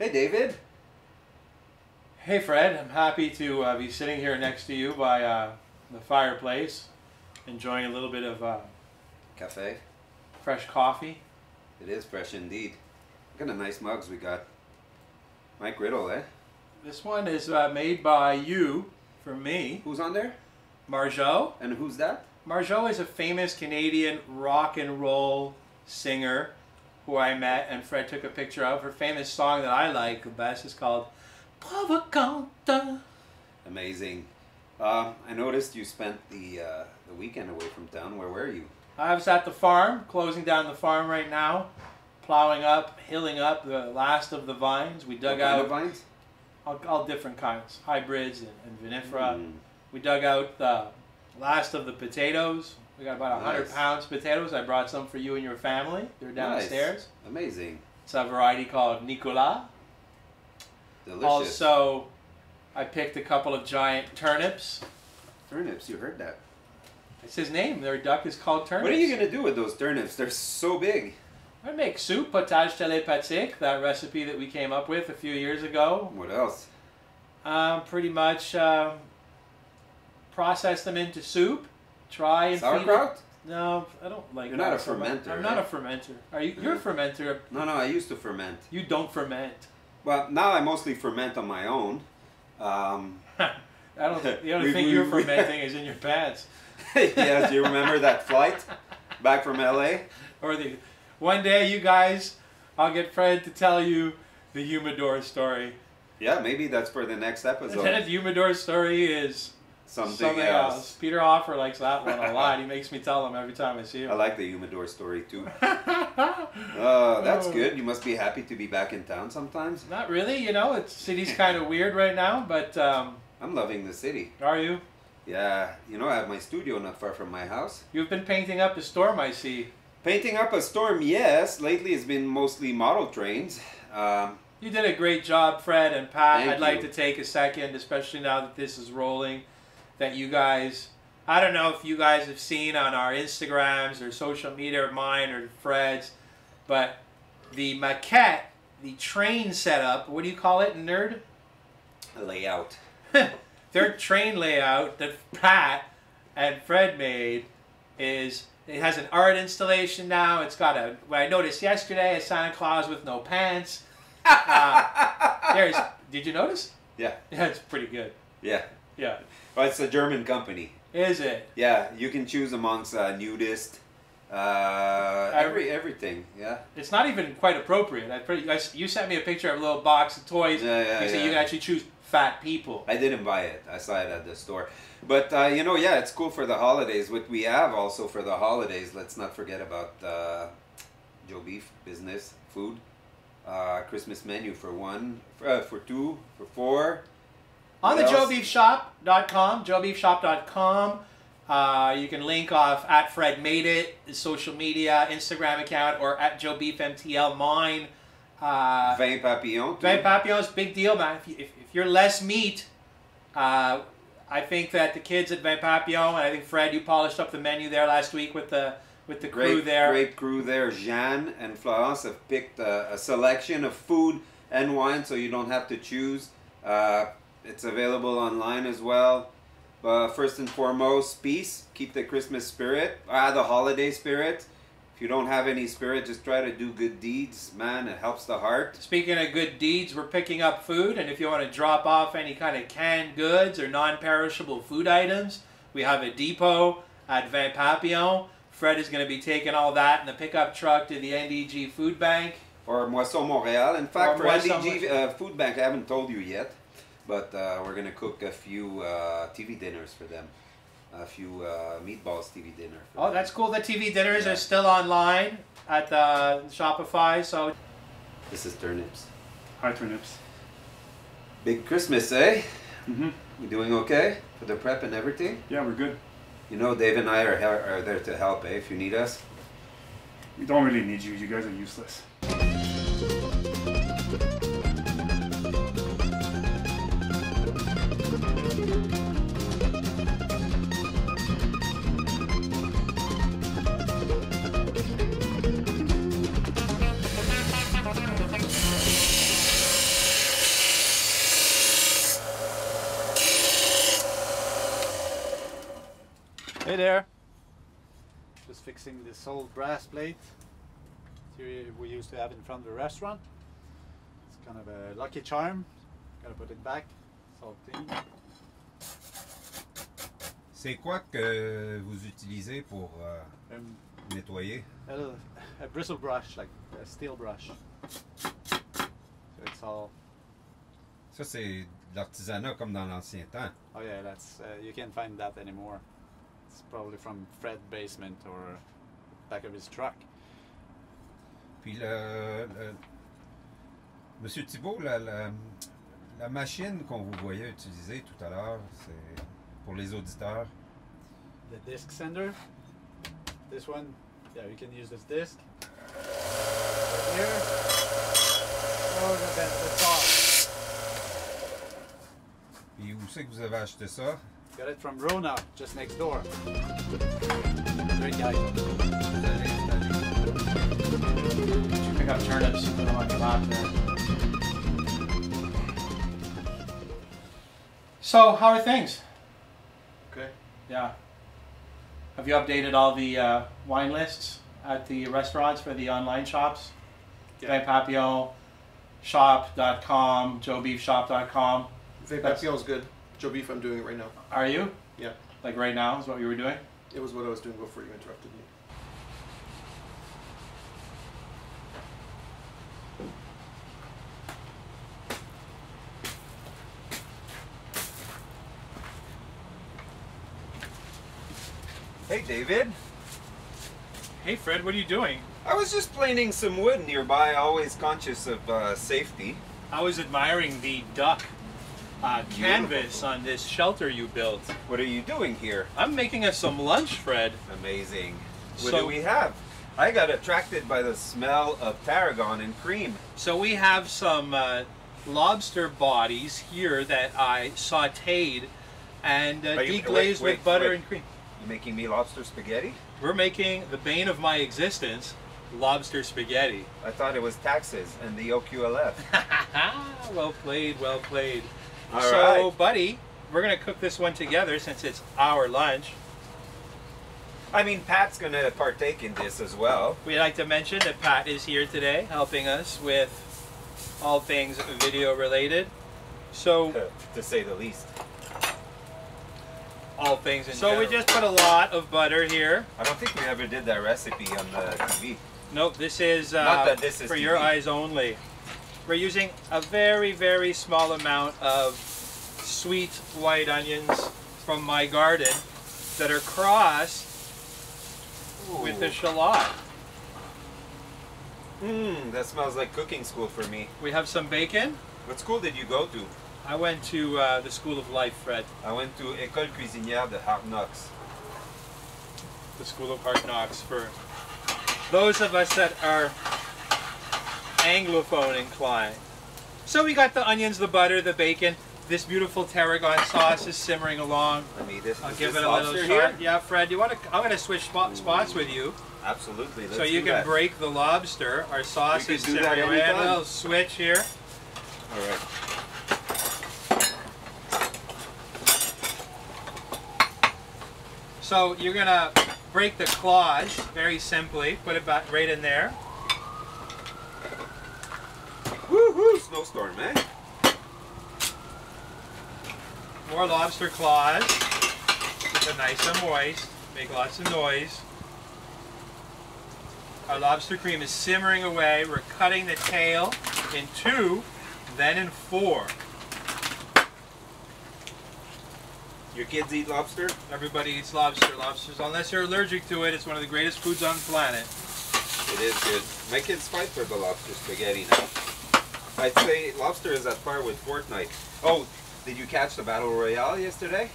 Hey, David. Hey Fred, I'm happy to be sitting here next to you by the fireplace, enjoying a little bit of Cafe. fresh coffee. It is fresh indeed. What kind of nice mugs we got. Mike Riddle, eh? This one is made by you, for me. Who's on there? Marjo. And who's that? Marjo is a famous Canadian rock and roll singer who I met and Fred took a picture of. Her famous song that I like the best is called Provocante. Amazing. I noticed you spent the weekend away from town. Where were you? I was at the farm, closing down the farm right now, plowing up, hilling up the last of the vines. We dug What kind out of vines? all different kinds, hybrids and vinifera. We dug out the last of the potatoes. We got about 100 Nice. pounds potatoes. I brought some for you and your family. They're downstairs. Nice. Amazing. It's a variety called Nicolas. Delicious. Also, I picked a couple of giant turnips. Turnips, you heard that. It's his name. Their duck is called turnips. What are you going to do with those turnips? They're so big. I make soup, potage télépatique, that recipe that we came up with a few years ago. What else? Pretty much process them into soup. Try and Sauerkraut? feed it. No, I don't like. You're not a fermenter, I'm not right? a fermenter. Are you? You're a fermenter. No, I used to ferment. You don't ferment. Well, now I mostly ferment on my own. I don't. The only thing you're fermenting is in your pants. Yeah, do you remember that flight back from LA? Or one day, you guys, I'll get Fred to tell you the humidor story. Yeah, maybe that's for the next episode. That humidor story is Something else. Peter Hoffer likes that one a lot. He makes me tell him every time I see him. I like the humidor story too. That's Oh. good. You must be happy to be back in town sometimes. Not really, you know. It's city's kind of weird right now, but I'm loving the city. are you? Yeah, you know, I have my studio not far from my house. You've been painting up the storm, I see. Painting up a storm, yes. Lately it's been mostly model trains. You did a great job, Fred and Pat. Thank I'd like you. to take a second, especially now that this is rolling, that you guys, I don't know if you guys have seen on our Instagrams or social media or mine or Fred's, but the maquette, the train setup, what do you call it, nerd? Layout. Their train layout that Pat and Fred made is, it has an art installation now. It's got a, what I noticed yesterday, a Santa Claus with no pants. Did you notice? Yeah. Yeah, it's pretty good. Yeah. Yeah. Well, it's a German company. Is it? Yeah, you can choose amongst nudist, everything. Yeah. It's not even quite appropriate. You sent me a picture of a little box of toys. Yeah, You said you can actually choose fat people. I didn't buy it. I saw it at the store. But, you know, yeah, it's cool for the holidays. What we have also for the holidays, let's not forget about Joe Beef business, food. Christmas menu for one, for two, for four. On the What else? joebeefshop.com, joebeefshop.com, you can link off at Fred Made It, his social media, Instagram account, or at joebeefmtl, mine. Vin Papillon. too. Vin Papillon's big deal, man. If you're less meat, I think that the kids at Vin Papillon, and I think Fred, you polished up the menu there last week with the crew there. Great crew there. Jeanne and Florence have picked a selection of food and wine, so you don't have to choose. It's available online as well. First and foremost, peace. Keep the Christmas spirit, the holiday spirit. If you don't have any spirit, just try to do good deeds, man. It helps the heart. Speaking of good deeds, we're picking up food, and if you want to drop off any kind of canned goods or non-perishable food items, we have a depot at Vin Papillon. Fred is going to be taking all that in the pickup truck to the NDG Food Bank. Or Moisson Montréal. In fact, for Moisson NDG Food Bank, I haven't told you yet, but we're going to cook a few TV dinners for them. A few meatballs TV dinner. Oh, that's cool. The TV dinners are still online at Shopify. So This is turnips. Hi, turnips. Big Christmas, eh? Mm-hmm. We doing okay for the prep and everything? Yeah, we're good. You know, Dave and I are there to help, eh? If you need us. We don't really need you. You guys are useless. there. Just fixing this old brass plate we used to have in front of the restaurant. It's kind of a lucky charm. Gotta put it back. It's all clean. C'est quoi que vous utilisez pour nettoyer? A bristle brush, like a steel brush. So it's all. Ça, c'est de l'artisanat comme dans l'ancien temps. Oh yeah, that's you can't find that anymore. It's probably from Fred's basement or back of his truck. Puis Monsieur Thibault, la machine qu'on vous voyait utiliser tout à l'heure, c'est pour les auditeurs. The disc sender. This one, yeah, you can use this disc. Here. Oh, that's off. Puis où c'est que vous avez acheté ça? Got it from Rona, just next door. Great guy. Did you pick up turnips and put them on your lap there? So, how are things? Okay. Yeah. Have you updated all the wine lists at the restaurants for the online shops? Yeah. Vin Papillon, shop.com, joebeefshop.com. Vin Papillon is good. Joe Beef, I'm doing it right now. Are you? Yeah. Like right now is what you were doing? It was what I was doing before you interrupted me. Hey, David. Hey Fred, what are you doing? I was just planing some wood nearby, always conscious of safety. I was admiring the duck canvas on this shelter you built. What are you doing here? I'm making us some lunch, Fred. Amazing. What So- do we have? I got attracted by the smell of tarragon and cream. So we have some lobster bodies here that I sautéed and deglazed with butter and cream. You making me lobster spaghetti? We're making the bane of my existence, lobster spaghetti. I thought it was taxes and the OQLF. Well played, well played. All So, right. buddy, we're gonna cook this one together since it's our lunch. I mean, Pat's gonna partake in this as well. We'd like to mention that Pat is here today, helping us with all things video related. So, To say the least. all things in So general. we just put a lot of butter here. I don't think we ever did that recipe on the TV. Nope, this is, Not that this is for TV. your eyes only. We're using a very, very small amount of sweet white onions from my garden that are crossed with the shallot. That smells like cooking school for me. We have some bacon. What school did you go to? I went to the School of Life, Fred. I went to École Cuisinière de Hard Knocks. The School of Hard Knocks for those of us that are Anglophone inclined. So we got the onions, the butter, the bacon. This beautiful tarragon sauce is simmering along. Let me this. I'll is give this it a little lobster shot. here? Yeah, Fred, you want to? I'm going to switch spots with you, Absolutely. Let's so you do can that. break the lobster. Our sauce We is can do that simmering away. A anytime. little switch here. All right. So you're going to break the claws very simply. Put it back right in there. Woo-hoo! Snowstorm, man. More lobster claws. Keep it nice and moist. Make lots of noise. Our lobster cream is simmering away. We're cutting the tail in 2, then in 4. Your kids eat lobster? Everybody eats lobster. Lobsters, unless you're allergic to it, it's one of the greatest foods on the planet. It is good. My kids fight for the lobster spaghetti now. I'd say lobster is at par with Fortnite. Oh, did you catch the Battle Royale yesterday?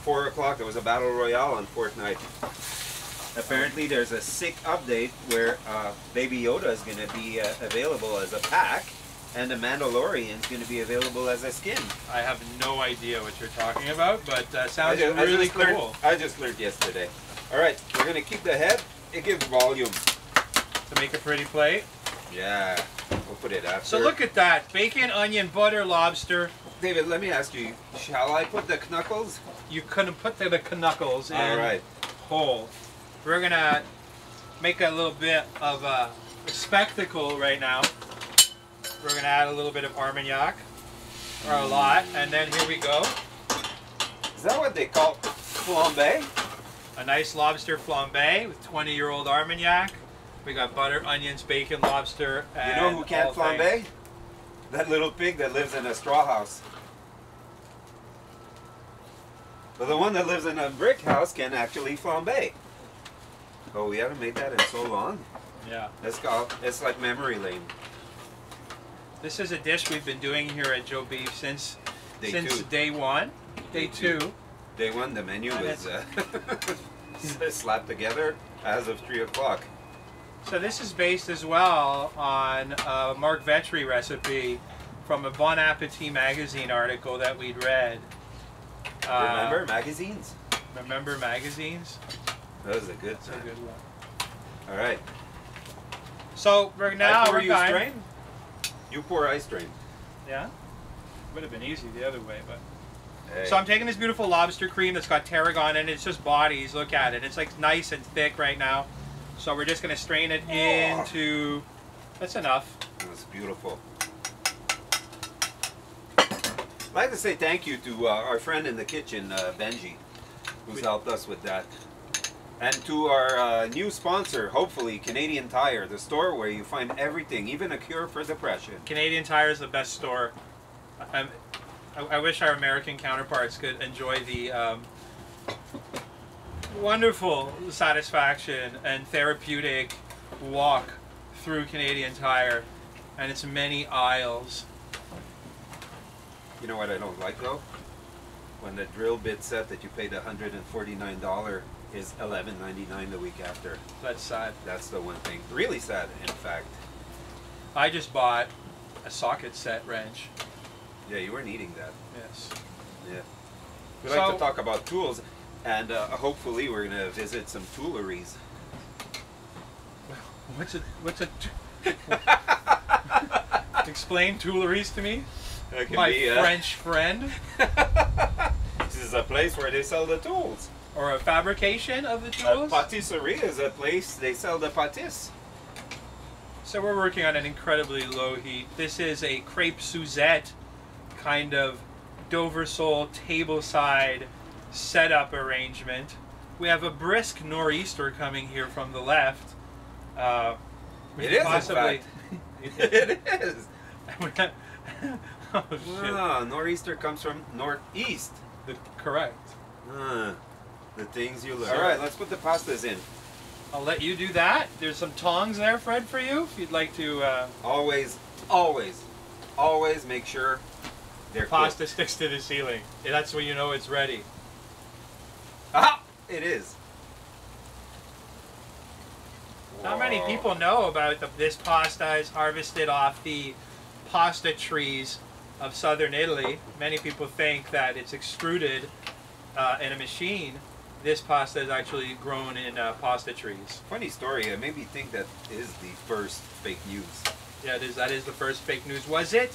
4 o'clock, there was a Battle Royale on Fortnite. Apparently there's a sick update where Baby Yoda is going to be available as a pack, and the Mandalorian is going to be available as a skin. I have no idea what you're talking about, but sounds I really just learned- cool. I just learned yesterday. All right, we're going to keep the head. It gives volume. To make a pretty plate. Yeah, we'll put it after. So look at that. Bacon, onion, butter, lobster. David, let me ask you, shall I put the knuckles you couldn't put the knuckles in All right. whole. We're gonna make a little bit of a spectacle right now. We're gonna add a little bit of Armagnac, or a lot, and then here we go. Is that what they call flambe? A nice lobster flambe with 20-year-old Armagnac. We got butter, onions, bacon, lobster, and You know who can't all flambe? things. That little pig that lives in a straw house. But the one that lives in a brick house can actually flambe. Oh, we haven't made that in so long. Yeah. It's like memory lane. This is a dish we've been doing here at Joe Beef since Day day one. Day two. Day one, the menu And is slapped together as of 3 o'clock. So this is based as well on a Mark Vetri recipe from a Bon Appetit magazine article that we'd read. Remember magazines? Remember magazines? That was a good That's a time. good one. All right. So I now pour, we're you going. strain? You pour, I strain. Yeah. Would have been easy the other way, but. Hey. So I'm taking this beautiful lobster cream that's got tarragon in it. It's just bodies. Look at it. It's like nice and thick right now. So we're just going to strain it into. That's enough. It was beautiful. I'd like to say thank you to our friend in the kitchen, Benji, who's helped us with that. And to our new sponsor, hopefully, Canadian Tire, the store where you find everything, even a cure for depression. Canadian Tire is the best store. I wish our American counterparts could enjoy the wonderful satisfaction and therapeutic walk through Canadian Tire and its many aisles. You know what I don't like though? When the drill bit set that you paid $149 is $11.99 the week after. That's sad. That's the one thing. Really sad, in fact. I just bought a socket set wrench. Yeah, you were needing that. Yes. Yeah. We like to talk about tools, and hopefully we're going to visit some tooleries. What's a explain tooleries to me? That can My be, French friend. This is a place where they sell the tools. Or a fabrication of the A tools. patisserie is a place they sell the pâtisses. So we're working on an incredibly low heat. This is a crepe Suzette kind of Dover sole tableside setup arrangement. We have a brisk nor'easter coming here from the left. It is, possibly. In fact. It is. Oh, shit. Ah, nor'easter comes from northeast. Correct. The things you learn. All right, let's put the pastas in. I'll let you do that. There's some tongs there, Fred, for you, if you'd like to. Always, always, always make sure they're Pasta cooked. sticks to the ceiling. That's when you know it's ready. Ah, it is. Not many Whoa. people know about this pasta is harvested off the pasta trees of southern Italy. Many people think that it's extruded in a machine. This pasta is actually grown in pasta trees. Funny story. It made me think that is the first fake news. Yeah, it is. That is the first fake news. Was it?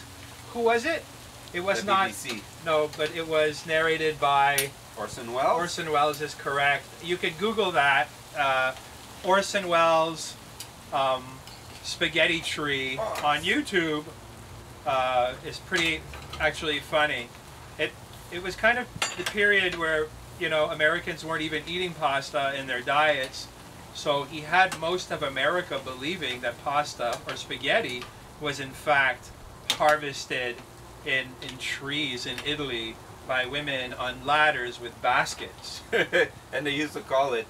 Who was it? It was The not. BBC. No, but it was narrated by Orson Welles. Orson Welles. Is correct. You could Google that. Orson Welles spaghetti tree on YouTube is pretty actually funny. It was kind of the period where, you know, Americans weren't even eating pasta in their diets, so he had most of America believing that pasta or spaghetti was in fact harvested in trees in Italy by women on ladders with baskets. And they used to call it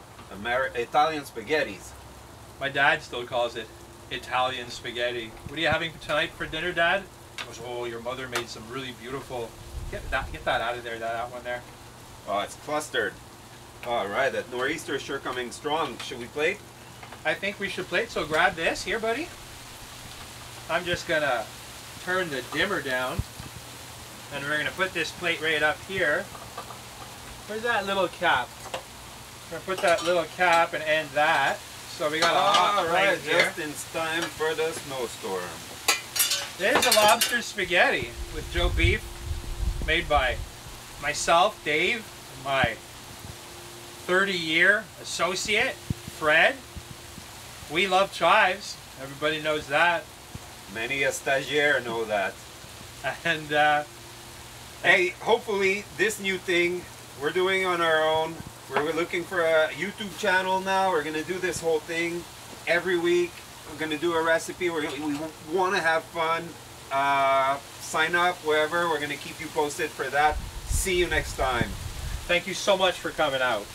Italian spaghettis. My dad still calls it Italian spaghetti. What are you having tonight for dinner, Dad? He goes, oh, your mother made some really beautiful. Get that out of there, that one there. Oh, it's clustered. All right, that nor'easter is sure coming strong. Should we plate? I think we should plate, so grab this here, buddy. I'm just gonna turn the dimmer down, and we're gonna put this plate right up here. Where's that little cap? We're gonna put that little cap and end that. So we got a hot All right, plate here. just in time for the snowstorm. There's a lobster spaghetti with Joe Beef, made by myself, Dave, my 30-year associate, Fred. We love chives. Everybody knows that. Many a stagiaire know that. And Hey, hopefully this new thing we're doing on our own. We're looking for a YouTube channel now. We're gonna do this whole thing every week. We're gonna do a recipe. We want to have fun. Sign up wherever. We're gonna keep you posted for that. See you next time. thank you so much for coming out.